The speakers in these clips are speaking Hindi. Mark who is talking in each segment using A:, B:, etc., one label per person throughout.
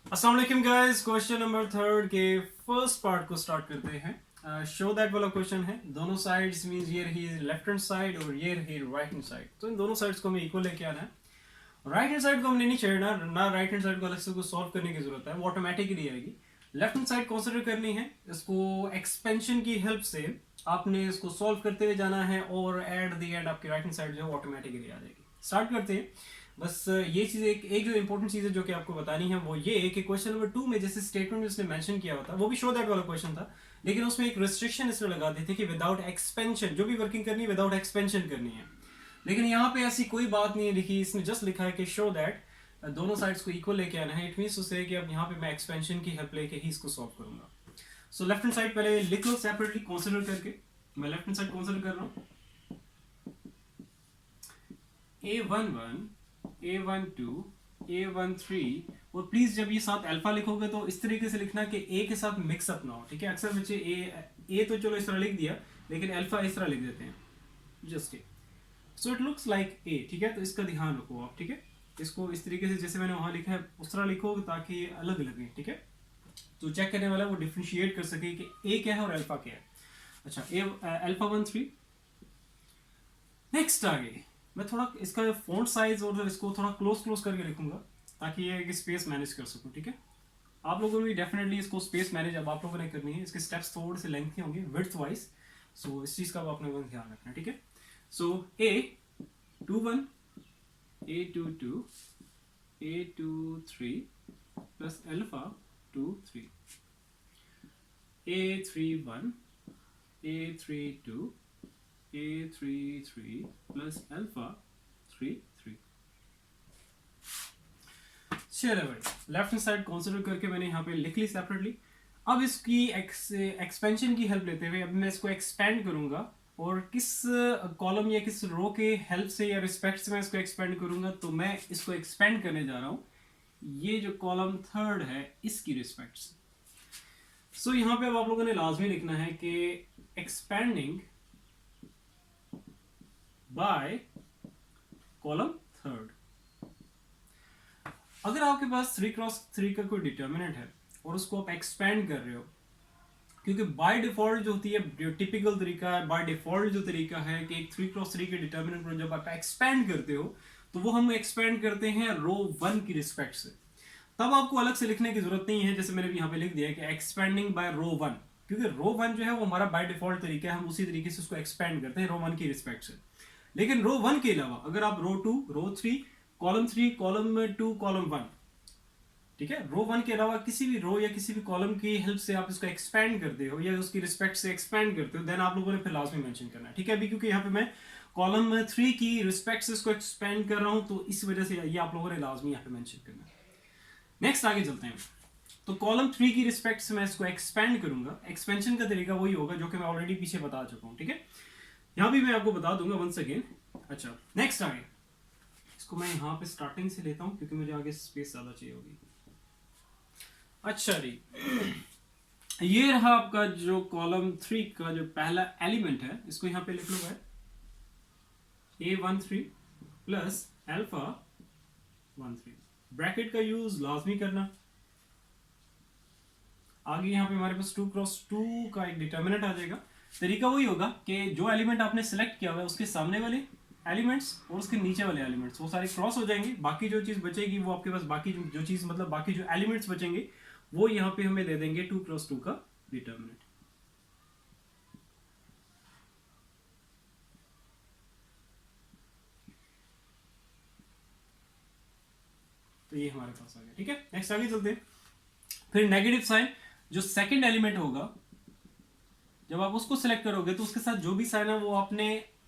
A: अस्सलाम वालेकुम गाइस। क्वेश्चन नंबर थर्ड के फर्स्ट पार्ट को स्टार्ट करते हैं। शो दैट वाला क्वेश्चन है। दोनों साइड्स मींस ये रही लेफ्ट हैंड साइड और ये रही राइट हैंड साइड। तो इन दोनों साइड्स को हमें इक्वल लेके आना है। राइट हैंड साइड को हमने नहीं छेड़ना ना, राइट हैंड साइड को अलग से को सॉल्व करने की जरूरत है, वो ऑटोमेटिकली आएगी। लेफ्ट हैंड साइड कंसीडर करनी है, इसको एक्सपेंशन की हेल्प से आपने इसको सॉल्व करते हुए जाना है और एट द एंड आपकी राइट हैंड साइड जो है ऑटोमेटिकली आ जाएगी। स्टार्ट करते हैं। बस ये चीज़ एक जो इंपॉर्टेंट चीज़ है जो कि आपको बतानी है वो ये है कि क्वेश्चन नंबर 2 में जैसे स्टेटमेंट में उसने मेंशन किया हुआ था वो भी शो दैट वाला क्वेश्चन था, लेकिन उसमें एक रिस्ट्रिक्शन इसमें लगा दी थी कि विदाउट एक्सपेंशन जो भी वर्किंग करनी है विदाउट एक्सपेंशन करनी है। लेकिन यहाँ पे ऐसी कोई बात नहीं लिखी, इसने जस्ट लिखा है कि शो दैट दोनों साइड्स को इक्वल लेके आना है। इट मीन्स उसे कि अब यहाँ पे मैं एक्सपेंशन की हेल्प लेके ही इसको सॉल्व करूंगा। सो लेफ्ट हैंड साइड पहले लिख लो सेपरेटली कंसीडर करके। मैं लेफ्ट हैंड साइड कंसीडर कर रहा हूँ। A11 A12 A13, और प्लीज जब ये साथ अल्फा लिखोगे तो इस तरीके से लिखना कि ए के साथ मिक्सअप ना हो, ठीक है। अक्सर बच्चे ए तो चलो इस तरह लिख दिया, लेकिन अल्फा इस तरह लिख देते हैं, just a. So it looks like a, ठीक है। तो इसका ध्यान रखो आप, ठीक है। इसको इस तरीके से जैसे मैंने वहां लिखा है उस तरह लिखो ताकि ये अलग लगे, ठीक है। तो चेक करने वाला वो डिफ्रेंशिएट कर सके कि ए क्या है और अल्फा क्या है। अच्छा, ए अल्फा 13। नेक्स्ट आगे मैं थोड़ा इसका फॉन्ट साइज और इसको थोड़ा क्लोज क्लोज करके लिखूंगा ताकि ये स्पेस मैनेज कर सकूं, ठीक है। आप लोगों ने भी डेफिनेटली इसको स्पेस मैनेज अब आप लोगों ने करनी है। इसके स्टेप्स थोड़े से लेंथी होंगे विड्थ वाइज, सो इस चीज का आपने ध्यान रखना है, ठीक है। सो A21 A22 A23 plus alpha 23 A31 A32 A33 plus alpha 33। चलो भाई, लेफ्ट हैंड साइड कंसीडर करके मैंने यहाँ पे लिख ली सेपरेटली। अब इसकी एक्सपेंशन की हेल्प लेते हुए अब मैं इसको एक्सपेंड करूंगा, और किस कॉलम या किस रो के हेल्प से या रिस्पेक्ट से मैं इसको एक्सपेंड करूंगा। तो मैं इसको एक्सपेंड करने जा रहा हूं ये जो कॉलम थर्ड है इसकी रिस्पेक्ट से। सो यहाँ पे अब आप लोगों ने लाजमी लिखना है कि एक्सपेंडिंग बाय कॉलम थर्ड। अगर आपके पास 3x3 का कोई डिटर्मिनेंट है और उसको आप एक्सपेंड कर रहे हो, क्योंकि बाय डिफॉल्ट जो होती है जो टिपिकल तरीका है, बाय डिफॉल्ट जो तरीका है कि एक 3x3 के डिटर्मिनेंट को जब आप एक्सपेंड करते हो तो वो हम एक्सपेंड करते हैं रो 1 की रिस्पेक्ट से। तब आपको अलग से लिखने की जरूरत नहीं है, जैसे मैंने भी यहाँ पे लिख दिया कि एक्सपेंडिंग बाय रो 1, क्योंकि रो 1 जो है वो हमारा बाय डिफॉल्ट तरीका है, हम उसी तरीके से उसको एक्सपेंड करते हैं रो 1 की रिस्पेक्ट से। लेकिन रो 1 के अलावा अगर आप रो 2 रो 3 कॉलम 2 कॉलम 1, ठीक है, रो 1 के अलावा किसी भी रो या किसी भी कॉलम की हेल्प से आप इसको एक्सपेंड करते हो या उसकी रिस्पेक्ट से एक्सपेंड करते हो, देन आप लोगों ने फिर लास्ट में मेंशन करना है, ठीक है। अभी क्योंकि यहाँ पे मैं कॉलम 3 की रिस्पेक्ट से इसको एक्सपेंड कर रहा हूं तो इस वजह से ये आप लोगों ने लाजमी यहाँ पे मेंशन करना है। नेक्स्ट आगे चलते हैं। तो कॉलम 3 की रिस्पेक्ट से मैं इसको एक्सपेंड करूंगा। एक्सपेंशन का तरीका वही होगा जो कि मैं ऑलरेडी पीछे बता चुका हूँ, ठीक है। यहाँ भी मैं आपको बता दूंगा वंस अगेन। अच्छा, नेक्स्ट आगे इसको मैं यहाँ पे स्टार्टिंग से लेता हूँ क्योंकि मुझे आगे स्पेस ज्यादा चाहिए होगी। अच्छा जी, ये रहा आपका जो कॉलम 3 का जो पहला एलिमेंट है, इसको यहां पे लिख लो भाई A13 प्लस अल्फा 13। ब्रैकेट का यूज लाजमी करना। आगे यहां पे हमारे पास 2x2 का एक डिटर्मिनेंट आ जाएगा। तरीका वही होगा कि जो एलिमेंट आपने सेलेक्ट किया हुआ है उसके सामने वाले एलिमेंट्स और उसके नीचे वाले एलिमेंट्स वो सारे क्रॉस हो जाएंगे। बाकी जो चीज बचेगी वो आपके पास बाकी जो चीज मतलब बाकी जो एलिमेंट्स बचेंगे वो यहाँ पे हमें दे देंगे 2x2 का डिटर्मिनेंट। तो ये हमारे पास आ गया, ठीक है। नेक्स्ट आगे चलते हैं। फिर नेगेटिव साइन, जो सेकंड एलिमेंट होगा जब आप उसको सिलेक्ट करोगे तो उसके साथ जो भी साइन है वो आपने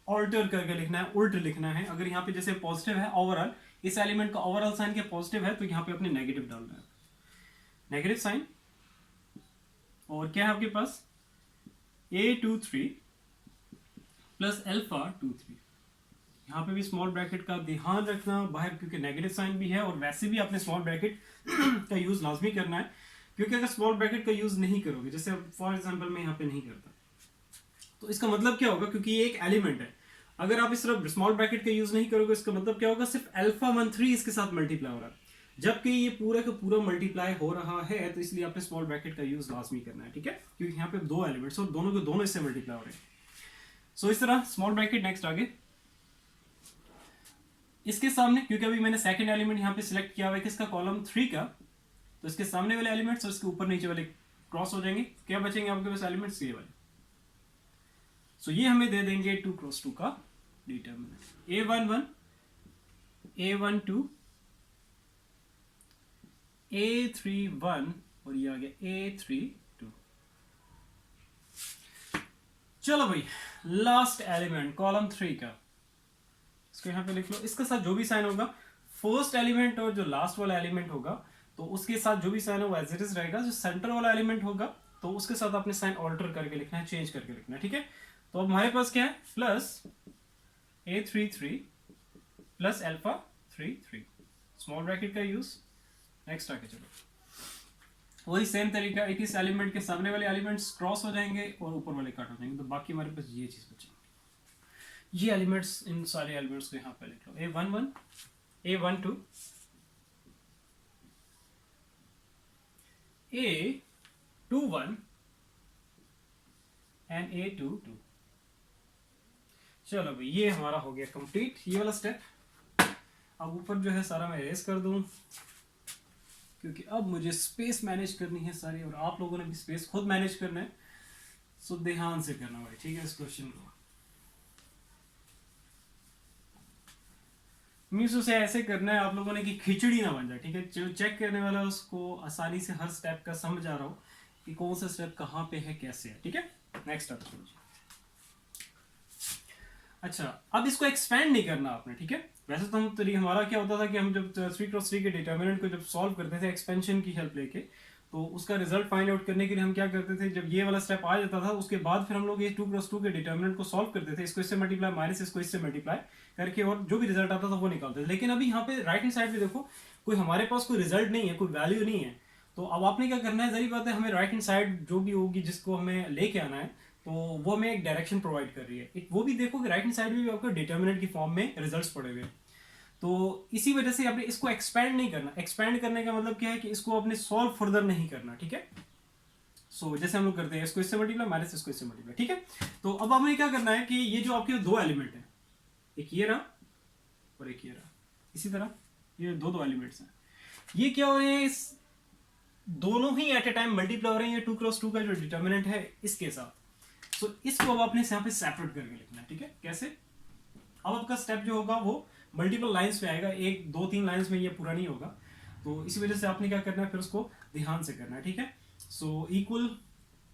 A: ऑल्टर करके लिखना है, उल्ट लिखना है। अगर यहाँ पे जैसे पॉजिटिव है ओवरऑल, इस एलिमेंट का ओवरऑल साइन क्या पॉजिटिव है तो यहाँ पे अपने नेगेटिव डालना है, नेगेटिव साइन। और क्या है आपके पास A23 प्लस अल्फा 23। यहाँ पे भी स्मॉल ब्रैकेट का ध्यान रखना बाहर, क्योंकि नेगेटिव साइन भी है और वैसे भी आपने स्मॉल ब्रैकेट का यूज लाजमी करना है, क्योंकि अगर स्मॉल ब्रैकेट का यूज नहीं करोगे, जैसे फॉर एग्जांपल मैं यहाँ पे नहीं करता, तो इसका मतलब क्या होगा, क्योंकि ये एक एलिमेंट है, अगर आप इस तरफ स्मॉल ब्रैकेट का यूज नहीं करोगे इसका मतलब क्या होगा, सिर्फ अल्फा 13 इसके साथ मल्टीप्लाई हो रहा है। जबकि ये पूरा का पूरा मल्टीप्लाई हो रहा है, तो इसलिए आपने स्मॉल ब्रैकेट का यूज लाजमी करना है, ठीक है, क्योंकि यहाँ पे दो एलिमेंट्स और दोनों के दोनों इससे मल्टीप्लाई हो रहे हैं। सो इस तरह स्मॉल ब्रैकेट। नेक्स्ट आगे इसके सामने, क्योंकि अभी मैंने सेकंड एलिमेंट यहाँ पे सिलेक्ट किया हुआ है किसका, कॉलम 3 का, तो इसके सामने वाले एलिमेंट्स और इसके ऊपर नीचे वाले क्रॉस हो जाएंगे। क्या बचेंगे आपके पास एलिमेंट्स, ये वाले। सो ये हमें दे देंगे 2 क्रॉस 2 का डिटरमिनेंट, A11, A12, A31 और ये आ गया A32। चलो भाई, लास्ट एलिमेंट कॉलम 3 का, इसको यहां पे लिख लो। इसके साथ जो भी साइन होगा, फर्स्ट एलिमेंट और जो लास्ट वाला एलिमेंट होगा, तो उसके साथ जो भी साइन होगा एज इट इज रहेगा। जो सेंटर वाला एलिमेंट होगा, तो उसके साथ आपने साइन ऑल्टर करके लिखना है, चेंज करके लिखना है, ठीक है। तो अब हमारे पास क्या है, plus A33 plus alpha 33, small bracket का यूज। नेक्स्ट आके चलो, वही सेम तरीका, एक इस एलिमेंट के सामने वाले एलिमेंट्स क्रॉस हो जाएंगे और ऊपर वाले कट हो जाएंगे, तो बाकी हमारे पास ये चीज बचेगी। ये एलिमेंट्स, इन सारे एलिमेंट्स को यहाँ पे लिख लो, A11, A12, A21 and A22। चलो भाई, ये हमारा हो गया कंप्लीट ये वाला स्टेप। अब ऊपर जो है सारा मैं एरेज कर दूं, क्योंकि अब मुझे स्पेस मैनेज करनी है सारी, और आप लोगों ने भी स्पेस खुद मैनेज करना है। सो ध्यान से करना भाई, ठीक है, इस क्वेश्चन को मीन्स उसे ऐसे करना है आप लोगों ने कि खिचड़ी ना बन जाए, ठीक है। जो चेक करने वाला उसको आसानी से हर स्टेप का समझ आ रहा हो कि कौन सा स्टेप कहाँ पे है, कैसे है, ठीक है। Next step. अच्छा, अब इसको एक्सपेंड नहीं करना आपने, ठीक है। वैसे तो हम तरीका हमारा क्या होता था कि हम जब 3x3 के डिटर्मिनेंट को जब सॉल्व करते थे एक्सपेंशन की हेल्प लेके, तो उसका रिजल्ट फाइंड आउट करने के लिए हम क्या करते थे, जब ये वाला स्टेप आ जाता था उसके बाद फिर हम लोग ये 2x2 के डिटर्मिनेंट को सॉल्व करते थे, इसको इससे मल्टीप्लाई माइनस इसको इससे मल्टीप्लाई करके, और जो भी रिजल्ट आता था वो निकालते थे। लेकिन अभी यहाँ पे राइट हैंड साइड पे देखो, कोई हमारे पास कोई रिजल्ट नहीं है, कोई वैल्यू नहीं है। तो अब आपने क्या करना है, जरी बात है, हमें राइट हैंड साइड जो भी होगी जिसको हमें लेके आना है, तो वो हमें एक डायरेक्शन प्रोवाइड कर रही है। वो भी देखो कि राइट हैंड साइड में भी आपको डिटर्मिनेंट की फॉर्म में रिजल्ट्स पड़े हुए हैं। तो इसी वजह से आपने इसको एक्सपेंड नहीं करना। एक्सपेंड करने का मतलब क्या है कि इसको आपने सॉल्व फर्दर नहीं करना, ठीक है। सो जैसे हम लोग करते हैं, इसको इससे मल्टीप्लाई माइनस इसको इससे मल्टीप्लाई, ठीक है। तो अब आपने क्या करना है कि ये जो आपके दो एलिमेंट है, एक ये रहा और एक ये रहा, इसी तरह ये दो एलिमेंट्स हैं, ये क्या हो रहे हैं, इस दोनों ही एट ए टाइम मल्टीप्लाई हो रहे हैं, ये 2x2 का जो डिटर्मिनेंट है इसके साथ। तो इसको अब आपने यहाँ पे सेपरेट करके लिखना है, ठीक है। कैसे, अब आपका स्टेप जो होगा वो मल्टीपल लाइंस पे आएगा, 1 2 3 लाइंस में ये पूरा नहीं होगा। तो इसी वजह से आपने क्या करना है, फिर उसको ध्यान से करना है, ठीक है। सो इक्वल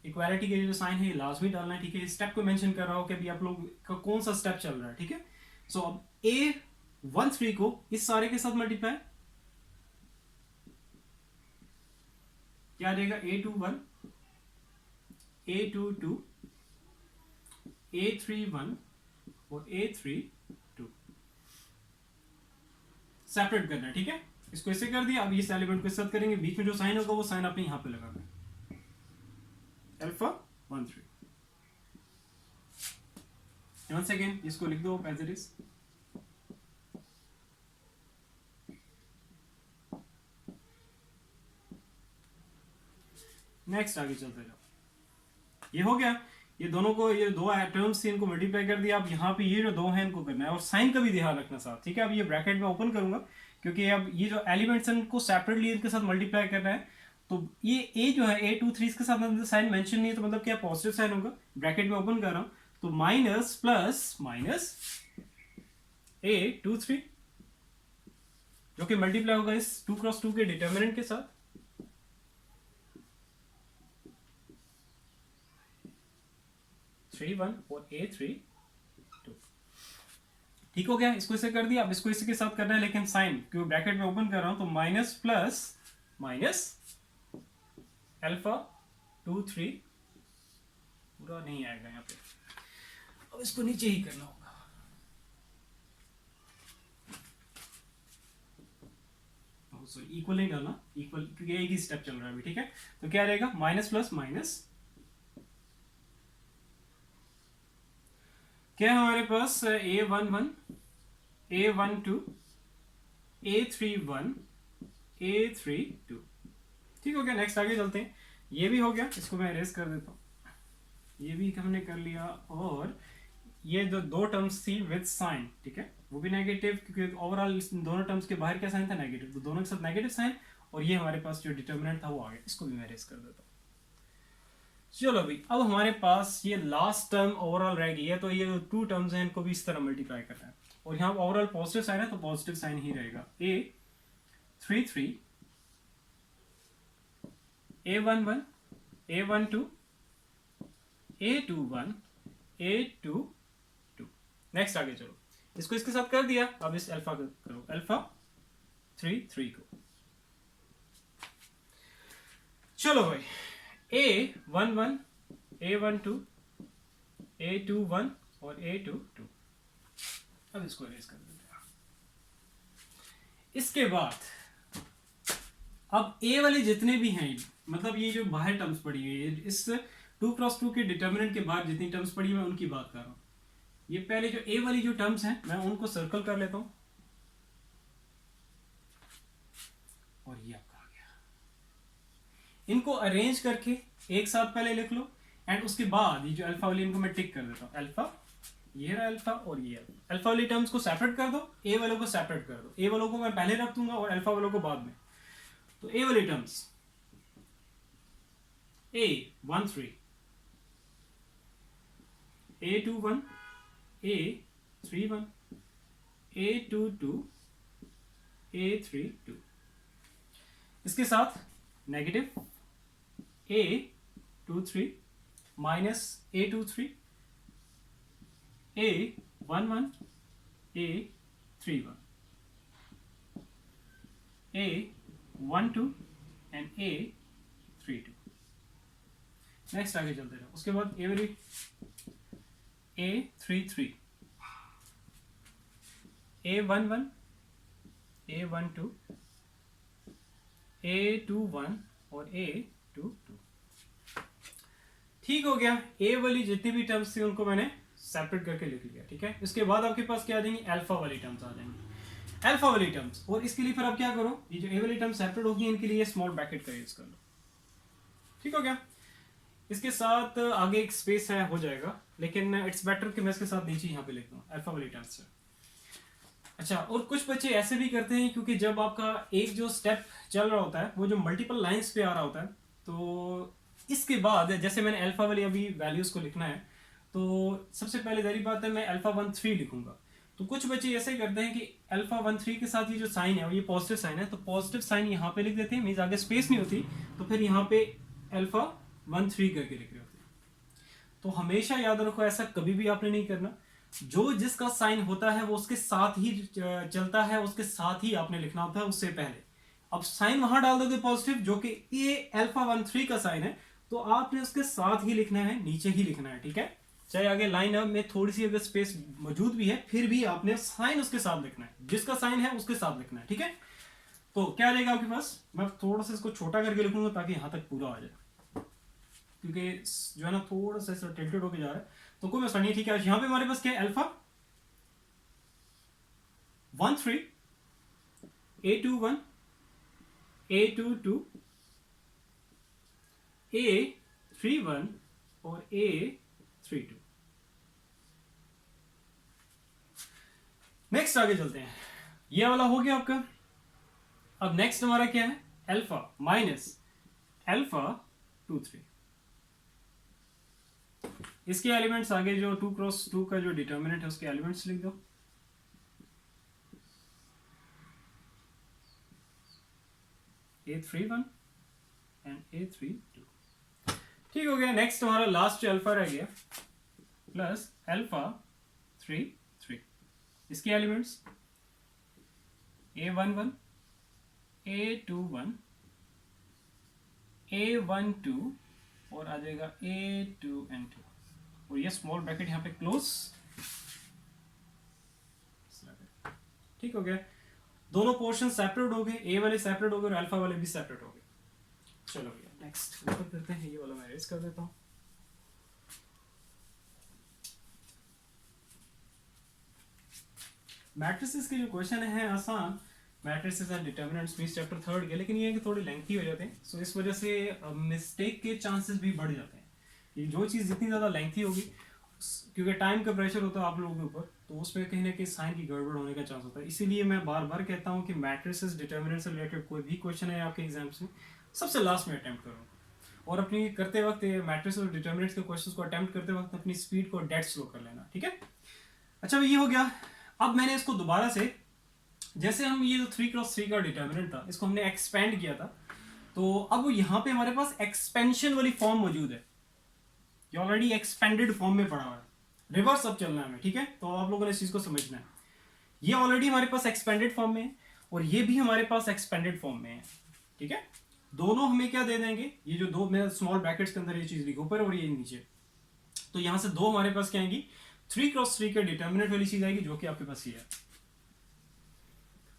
A: इक्वालिटी के जो साइन है ये लाजमी डालना है, ठीक है। इस स्टेप को मेंशन कर रहा हो कि अभी आप लोग का कौन सा स्टेप चल रहा है, ठीक है। सो अब A13 को इस सारे के साथ मल्टीप्लाई, क्या आ जाएगा, A21, A22, A31 और A32 सेपरेट करना है, ठीक है। इसको ऐसे कर दिया। अब इस एलिमेंट को साथ करेंगे, बीच में जो साइन होगा वो साइन आपने यहां पे लगाना है, अल्फा 13। वंस अगेन इसको लिख दो एज इट इज। नेक्स्ट आगे चलते जाओ। ये हो गया, ये दोनों को, ये दो टर्म्स थी इनको मल्टीप्लाई कर दिया। अब यहाँ पे ये जो दो हैं इनको करना है, और साइन का भी ध्यान रखना साथ, ठीक है। अब ये ब्रैकेट में ओपन करूंगा, क्योंकि अब ये जो एलिमेंट्स हैं इनको सेपरेटली इनके साथ मल्टीप्लाई करना है। तो ये ए जो है A23 इसके साथ साइन मेंशन नहीं है, तो मतलब क्या पॉजिटिव साइन होगा। ब्रैकेट में ओपन कर रहा हूं, तो माइनस प्लस माइनस A23 जो कि मल्टीप्लाई होगा इस 2x2 के डिटर्मिनेंट के साथ। वन और A32 ठीक हो गया। इसको इसे कर दिया। अब इसको इसी के साथ करना है, लेकिन साइन क्योंकि ब्रैकेट में ओपन कर रहा हूं, तो माइनस प्लस माइनस अल्फा 23 पूरा नहीं आएगा यहाँ पे, अब इसको नीचे ही करना होगा। सॉरी, इक्वल नहीं डालना, इक्वल क्योंकि एक ही स्टेप चल रहा है अभी, ठीक है। तो क्या रहेगा, माइनस प्लस माइनस, क्या है हमारे पास, A11, A12, A31 A32। ठीक हो गया, नेक्स्ट आगे चलते हैं। ये भी हो गया, इसको मैं इरेज कर देता हूँ, ये भी हमने कर लिया। और ये जो दो टर्म्स थी विद साइन, ठीक है, वो भी नेगेटिव, क्योंकि ओवरऑल दोनों टर्म्स के बाहर क्या साइन था, नेगेटिव, तो दोनों के साथ नेगेटिव साइन। और ये हमारे पास जो डिटर्मिनेंट था वो आ गया, इसको भी मैं इरेज कर देता हूँ। चलो अभी अब हमारे पास ये लास्ट टर्म ओवरऑल रह गई है, तो ये टू टर्म्स हैं इनको भी इस तरह मल्टीप्लाई करना है। और यहाँ ओवरऑल पॉजिटिव साइन है तो पॉजिटिव साइन ही रहेगा। A33 A11 A12 A21 A22। Next आगे चलो, इसको इसके साथ कर दिया, अब इस अल्फा को करो, अल्फा 33 को। चलो भाई, A11 A12 A21 और A22, अब इसको इरेज कर देते हैं। इसके बाद अब ए वाले जितने भी हैं, मतलब ये जो बाहर टर्म्स पड़ी हुई है, इस 2x2 के डिटर्मिनेंट के बाद जितनी टर्म्स पड़ी है मैं उनकी बात कर रहा हूँ। ये पहले जो ए वाली जो टर्म्स हैं मैं उनको सर्कल कर लेता हूँ, और ये आपका आ गया। इनको अरेंज करके एक साथ पहले लिख लो, एंड उसके बाद ये जो अल्फा वाली इनको मैं टिक कर देता हूँ। अल्फा, ये रहा अल्फा, और ये अल्फा वाली टर्म्स को सेपरेट कर दो, ए वालों को सेपरेट कर दो। ए वालों को मैं पहले रख दूंगा और अल्फा वालों को बाद में। तो ए वाली terms A13 A21 A31 A22 A32, इसके साथ negative A23 minus A23 A11 A31 A12 and A32। Next आगे चलते रहो, उसके बाद every A33 A11 A12 A21 और A22। ठीक हो गया, ए वाली जितनी भी टर्म्स थी उनको मैंने सेपरेट करके लिख लिया, ठीक है। इसके बाद आपके पास क्या आ जाएंगी, अल्फा वाली टर्म्स आ जाएंगी, अल्फा वाली टर्म्स। और इसके लिए फिर आप क्या करो, ये जो ए वाली टर्म सेपरेट होगी इनके लिए स्मॉल ब्रैकेट का यूज कर लो। ठीक हो गया, इसके साथ आगे एक स्पेस है हो जाएगा, लेकिन इट्स बेटर कि मैं इसके साथ नीचे यहाँ पे लिख दूँ अल्फा वाली टर्म्स से। अच्छा, और कुछ बच्चे ऐसे भी करते हैं, क्योंकि जब आपका एक जो स्टेप चल रहा होता है वो जो मल्टीपल लाइंस पे आ रहा होता है, तो इसके बाद जैसे मैंने अल्फा वाली अभी वैल्यूज को लिखना है, तो सबसे पहले जारी बात है मैं अल्फा 13 लिखूंगा। तो कुछ बच्चे ऐसे करते हैं कि अल्फा 13 के साथ ये जो साइन है वो ये पॉजिटिव साइन है, तो पॉजिटिव साइन यहाँ पे लिख देते हैं, मीन्स आगे स्पेस नहीं होती, तो फिर यहाँ पे अल्फा 13 करके लिख रहे होते हैं। तो हमेशा याद रखो, ऐसा कभी भी आपने नहीं करना, जो जिसका साइन होता है वो उसके साथ ही चलता है, उसके साथ ही आपने लिखना होता है, उससे पहले। अब साइन वहां डाल दोगे पॉजिटिव, जो कि ये अल्फा 13 का साइन है, तो आपने उसके साथ ही लिखना है, नीचे ही लिखना है, ठीक है। चाहे आगे लाइन में थोड़ी सी अगर स्पेस मौजूद भी है, फिर भी आपने साइन उसके साथ लिखना है, जिसका साइन है उसके साथ लिखना है, ठीक है। तो क्या रहेगा आपके पास, मैं थोड़ा सा इसको छोटा करके लिखूंगा ताकि यहां तक पूरा आ जाए, क्योंकि जो है ना थोड़ा सा टिल्टेड होके जा रहा है, तो कोई मसला नहीं, ठीक है। यहां पे हमारे पास क्या है, अल्फा 13 A21 A22 A31 और A32। नेक्स्ट आगे चलते हैं, ये वाला हो गया आपका। अब नेक्स्ट हमारा क्या है, अल्फा माइनस अल्फा 23। इसके एलिमेंट्स आगे जो 2x2 का जो डिटर्मिनेंट है उसके एलिमेंट्स लिख दो। A31 and A32। ठीक हो गया, नेक्स्ट हमारा लास्ट जो अल्फा रह गया प्लस अल्फा 33। इसके एलिमेंट्स A11 A21 A12 और आ जाएगा A2N2, और ये स्मॉल ब्रैकेट यहाँ पे क्लोज। ठीक हो गया, दोनों पोर्शन सेपरेट हो गए, ए वाले सेपरेट हो गए और अल्फा वाले भी सेपरेट हो गए। चलो भैया नेक्स्ट ऊपर करते हैं, ये वाला मैं इरेज कर देता हूँ। मैट्रिसेस के जो क्वेश्चन है आसान, matrices and determinants means chapter 3 के, लेकिन ये है कि थोड़ी लेंथी हो जाते हैं, सो इस वजह से मिस्टेक के चांसेस भी बढ़ जाते हैं। ये जो चीज़ जितनी ज़्यादा लेंथी होगी, क्योंकि टाइम का प्रेशर होता है आप लोगों के ऊपर, तो उसमें कहीं ना कहीं साइन की गड़बड़ होने का चांस होता है। इसीलिए मैं बार बार कहता हूँ कि मैट्रिसेस डिटर्मिनेंट से रिलेटेड कोई भी क्वेश्चन है आपके एग्जाम्स में, सबसे लास्ट में अटैम्प्ट करो, और अपनी करते वक्त मैट्रिसेस और डिटर्मिनेंट्स के क्वेश्चंस को अटैम्प्ट करते वक्त अपनी स्पीड को डेड स्लो कर लेना, ठीक है। अच्छा ये हो गया। अब मैंने इसको दोबारा से, जैसे हम ये जो 3x3 का डिटर्मिनेंट था इसको हमने एक्सपेंड किया था, तो अब यहाँ पे हमारे पास एक्सपेंशन वाली फॉर्म मौजूद है, ये ऑलरेडी एक्सपेंडेड फॉर्म में पड़ा हुआ है, रिवर्स अब चलना है हमें, ठीक है। तो आप लोगों ने इस चीज को समझना है, ये ऑलरेडी हमारे पास एक्सपेंडेड फॉर्म में है और ये भी हमारे पास एक्सपेंडेड फॉर्म में है, ठीक है। दोनों हमें क्या दे देंगे, ये जो दो, मैं स्मॉल ब्रैकेट्स के अंदर ये चीज लिखी ऊपर और ये नीचे, तो यहां से दो हमारे पास क्या आएंगी, 3x3 के डिटर्मिनेंट वाली चीज आएगी जो कि आपके पास ये है,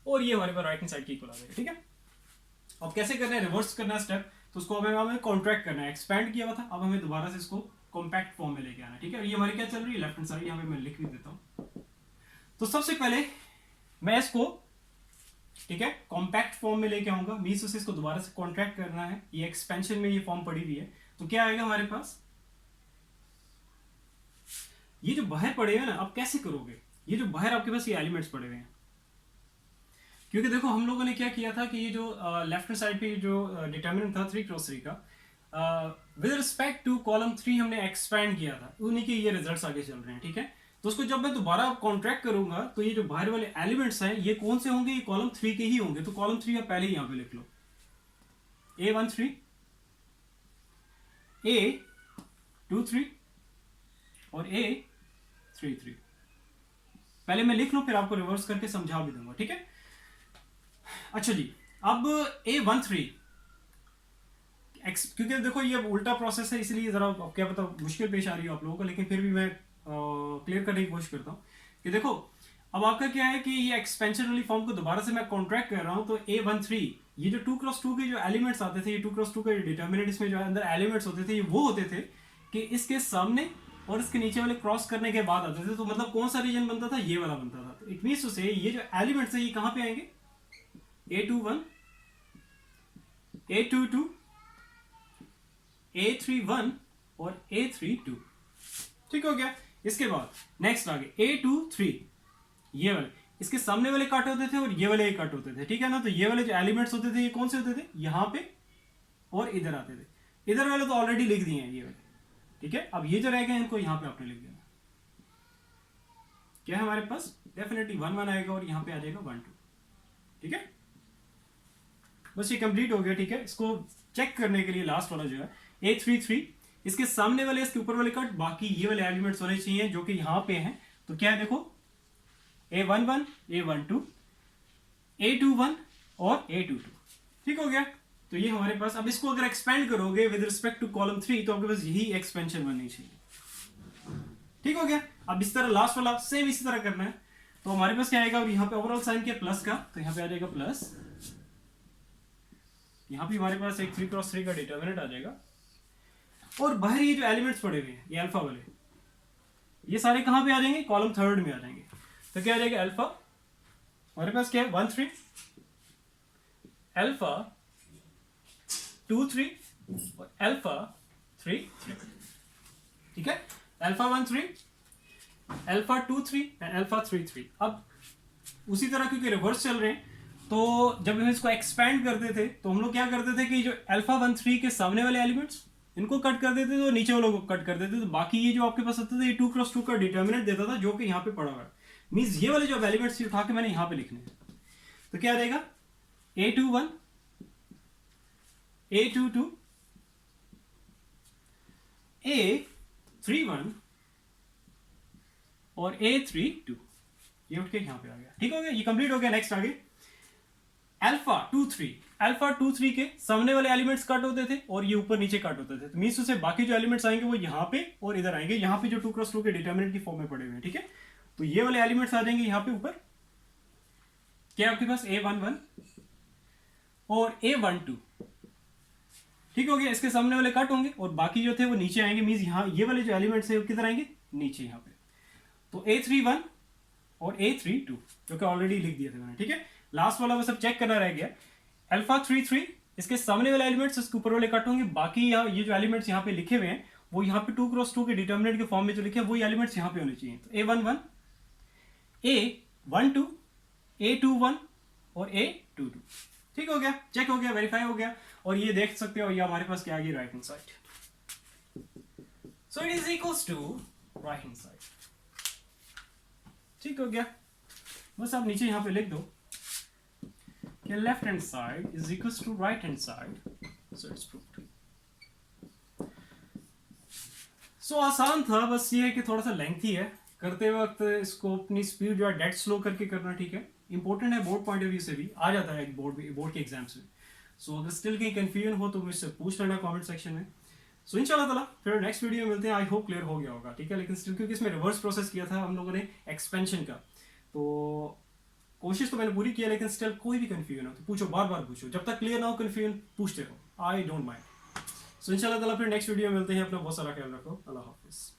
A: और ये हमारे पास राइट हैंड साइड की इक्वल आ जाएगा, ठीक है। अब कैसे करना है, रिवर्स करना है स्टेप, तो उसको हमें कॉन्ट्रैक्ट करना है, एक्सपैंड किया हुआ था, अब हमें दोबारा से इसको कॉम्पैक्ट फॉर्म में लेके आना, ठीक है। ये हमारी क्या चल रही है, लेफ्ट हैंड साइड, यहाँ पे मैं लिख भी देता हूँ। तो सबसे पहले मैं इसको, ठीक है, कॉम्पैक्ट फॉर्म में लेके आऊंगा, मींस उसे इसको दोबारा से कॉन्ट्रैक्ट करना है, ये एक्सपेंशन में ये फॉर्म पड़ी हुई है, तो क्या आएगा हमारे पास, ये जो बाहर पड़े हुए ना, अब कैसे करोगे, ये जो बाहर आपके पास ये एलिमेंट्स पड़े हुए हैं, क्योंकि देखो हम लोगों ने क्या किया था कि ये जो लेफ्ट साइड पे जो डिटर्मिनेंट था 3x3 का, विद रिस्पेक्ट टू कॉलम 3 हमने एक्सपैंड किया था, उन्हीं के ये रिजल्ट्स आगे चल रहे हैं, ठीक है। तो उसको जब मैं दोबारा कॉन्ट्रैक्ट करूंगा तो ये जो बाहर वाले एलिमेंट्स हैं ये कौन से होंगे, ये कॉलम 3 के ही होंगे, तो कॉलम 3 आप पहले ही यहां पे लिख लो, A13 A23 और A33, पहले मैं लिख लूं फिर आपको रिवर्स करके समझा भी दूंगा, ठीक है। अच्छा जी, अब A13, क्योंकि देखो ये उल्टा प्रोसेस है इसलिए जरा क्या पता मुश्किल पेश आ रही है आप लोगों को, लेकिन फिर भी मैं क्लियर करने की कोशिश करता हूँ कि देखो अब आपका क्या है कि ये एक्सपेंशन वाली फॉर्म को दोबारा से मैं कॉन्ट्रैक्ट कर रहा हूँ, तो A13 ये जो 2x2 के जो एलिमेंट्स आते थे, ये 2x2 के डिटर्मिनेंट, इसमें जो अंदर एलिमेंट्स होते थे ये वो होते थे कि इसके सामने और इसके नीचे वाले क्रॉस करने के बाद आते थे, तो मतलब कौन सा रीजन बनता था, ये वाला बनता था। तो इट मीन्स टू से ये जो एलिमेंट्स है ये कहां पे आएंगे, A21 A22 A31 और A32, ठीक हो गया। इसके बाद नेक्स्ट आगे A23, ये वाले इसके सामने वाले कट होते थे और ये वाले कट होते थे, ठीक है ना। तो ये वाले जो एलिमेंट्स होते थे ये कौन से होते थे, यहां पे और इधर आते थे, इधर वाले तो ऑलरेडी लिख दिए हैं ये वाले, ठीक है। अब ये जो रह गए इनको यहां पे आपने लिख देना, क्या है हमारे पास, डेफिनेटली 1 1 आएगा और यहां पे आ जाएगा 1 2, ठीक है। बस ये कंप्लीट हो गया, ठीक है। इसको चेक करने के लिए लास्ट वाला जो है A33, इसके सामने वाले इसके ऊपर वाले कट, बाकी ये वाले एलिमेंट्स होने चाहिए जो कि यहां पे हैं, तो क्या है देखो A11 A12 A21 और A22, ठीक हो गया। तो ये हमारे पास, अब इसको अगर एक्सपेंड करोगे विद रिस्पेक्ट टू कॉलम 3 तो आपके पास यही एक्सपेंशन बननी चाहिए, ठीक हो गया। अब इस तरह लास्ट वाला सेम इसी तरह करना है, तो हमारे पास क्या आएगा, और यहाँ पे ओवरऑल साइन किया प्लस का, तो यहाँ पे आ जाएगा प्लस, यहाँ पे हमारे पास एक 3x3 का डिटर्मिनेंट आ जाएगा, और बाहर ये जो एलिमेंट्स पड़े हुए हैं ये अल्फा वाले, ये सारे कहां पे आ जाएंगे, कॉलम 3 में आ जाएंगे। तो क्या आ जाएगा, अल्फा हमारे पास क्या है 1 3, अल्फा 2 3 और अल्फा 3 3, ठीक है। Alpha 1 3, alpha 2 3 and alpha 3 3। अब उसी तरह क्योंकि रिवर्स चल रहे हैं, तो जब हम इसको एक्सपैंड करते थे तो हम लोग क्या करते थे कि जो अल्फा 1 3 के सामने वाले एलिमेंट्स इनको कट कर देते थे और नीचे वालों को कट कर देते थे, तो बाकी ये जो आपके पास आता था ये 2x2 का डिटर्मिनेंट देता था जो कि यहाँ पे पड़ा हुआ है, मींस ये वाले जो एलिमेंट्स उठा के मैंने यहाँ पे लिखने हैं, तो क्या रहेगा A21 A22 A31 और A32, ये उठ के यहाँ पे आ गया, ठीक हो गया, ये कंप्लीट हो गया। नेक्स्ट आगे अल्फा 2 3, अल्फा 2 3 के सामने वाले एलिमेंट्स कट होते थे और ये ऊपर नीचे कट होते थे, तो मींस उससे बाकी जो एलिमेंट्स आएंगे वो यहाँ पे और इधर आएंगे, यहाँ पे जो 2x2 के डिटर्मिनेंट की फॉर्म में पड़े हुए हैं, ठीक है। तो ये वाले एलिमेंट्स आ जाएंगे यहाँ पे ऊपर, क्या आपके पास A11 और A12, ठीक हो गया। इसके सामने वाले कट होंगे और बाकी जो थे वो नीचे आएंगे, मींस यहाँ ये वाले जो एलिमेंट्स है वो किधर आएंगे, नीचे यहाँ पे। तो A31 और A32 जो कि ऑलरेडी लिख दिए थे मैंने, ठीक है। लास्ट वाला बस अब चेक करना रह गया, अल्फा 3 इसके सामने वाले एलिमेंट्स इसके ऊपर वाले कट होंगे, बाकी यहाँ ये जो एलिमेंट्स यहाँ पे लिखे हुए हैं वो यहाँ पे 2x2 के डिटर्मिनेंट के फॉर्म में जो लिखे हैं वही एलिमेंट्स यहाँ पे होने चाहिए। तो A11, A12, A21 और A22। ठीक हो गया, चेक हो गया, वेरीफाई हो गया। और ये देख सकते हो ये हमारे पास क्या आ गई, right hand side. So it is equals to right hand side. ठीक हो गया, बस आप नीचे यहाँ पे लिख दो कि left hand side is equals to right hand side. So it's proved. So आसान था, बस ये है कि थोड़ा सा लेंथी है, करते वक्त इसको अपनी स्पीड जो है डेड स्लो करके करना। ठीक है, इंपॉर्टेंट है बोर्ड पॉइंट ऑफ व्यू से भी, आ जाता है बोर्ड के एग्जाम्स में। सो अगर स्टिल कहीं कंफ्यूजन हो तो मुझसे पूछ लेना कमेंट सेक्शन में। सो इंशाल्लाह ताला फिर नेक्स्ट वीडियो में मिलते हैं। आई होप क्लियर हो गया होगा। ठीक है, लेकिन स्टिल क्योंकि इसमें रिवर्स प्रोसेस किया था हम लोगों ने एक्सपेंशन का, तो कोशिश तो मैंने पूरी किया, लेकिन स्टिल कोई भी कंफ्यूजन हो तो पूछो, बार बार पूछो, जब तक क्लियर ना हो कंफ्यूजन पूछते रहो, आई डोंट माइंड। सो इंशाल्लाह ताला फिर नेक्स्ट वीडियो में मिलते हैं। अपना बहुत सारा ख्याल रखो। अल्लाह हाफिज़।